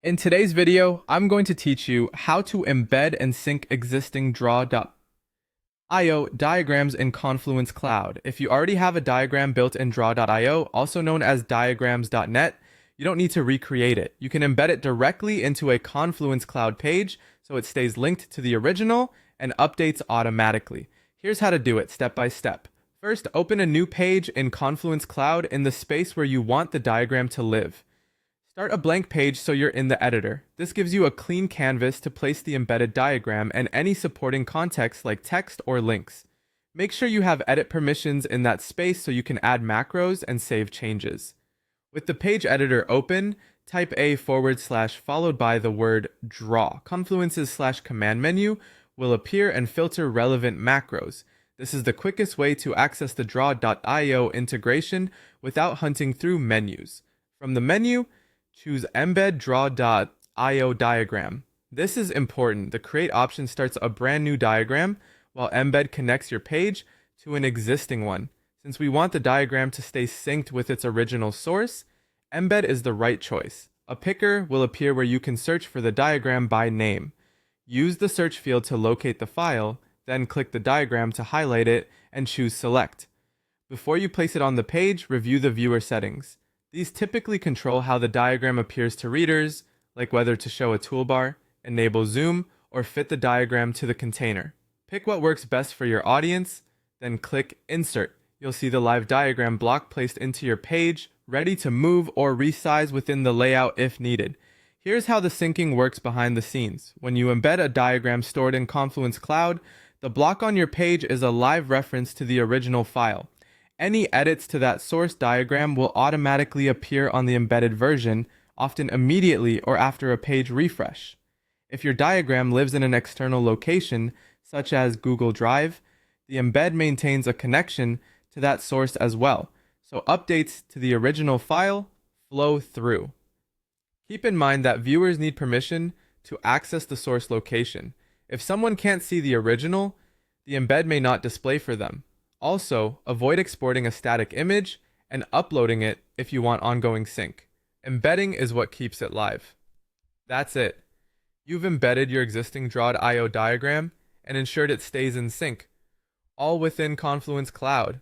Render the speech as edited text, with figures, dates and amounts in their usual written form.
In today's video, I'm going to teach you how to embed and sync existing Draw.io diagrams in Confluence Cloud. If you already have a diagram built in Draw.io, also known as diagrams.net, you don't need to recreate it. You can embed it directly into a Confluence Cloud page so it stays linked to the original and updates automatically. Here's how to do it step by step. First, open a new page in Confluence Cloud in the space where you want the diagram to live. Start a blank page so you're in the editor. This gives you a clean canvas to place the embedded diagram and any supporting context like text or links. Make sure you have edit permissions in that space so you can add macros and save changes. With the page editor open, type a / followed by the word draw. Confluence's /command menu will appear and filter relevant macros. This is the quickest way to access the Draw.io integration without hunting through menus. From the menu, choose Embed Draw.io diagram. This is important. The Create option starts a brand new diagram, while Embed connects your page to an existing one. Since we want the diagram to stay synced with its original source, Embed is the right choice. A picker will appear where you can search for the diagram by name. Use the search field to locate the file, then click the diagram to highlight it and choose Select. Before you place it on the page, review the viewer settings. These typically control how the diagram appears to readers, like whether to show a toolbar, enable zoom, or fit the diagram to the container. Pick what works best for your audience, then click Insert. You'll see the live diagram block placed into your page, ready to move or resize within the layout if needed. Here's how the syncing works behind the scenes. When you embed a diagram stored in Confluence Cloud, the block on your page is a live reference to the original file. Any edits to that source diagram will automatically appear on the embedded version, often immediately or after a page refresh. If your diagram lives in an external location, such as Google Drive, the embed maintains a connection to that source as well, so updates to the original file flow through. Keep in mind that viewers need permission to access the source location. If someone can't see the original, the embed may not display for them. Also, avoid exporting a static image and uploading it if you want ongoing sync. Embedding is what keeps it live. That's it. You've embedded your existing Draw.io diagram and ensured it stays in sync, all within Confluence Cloud.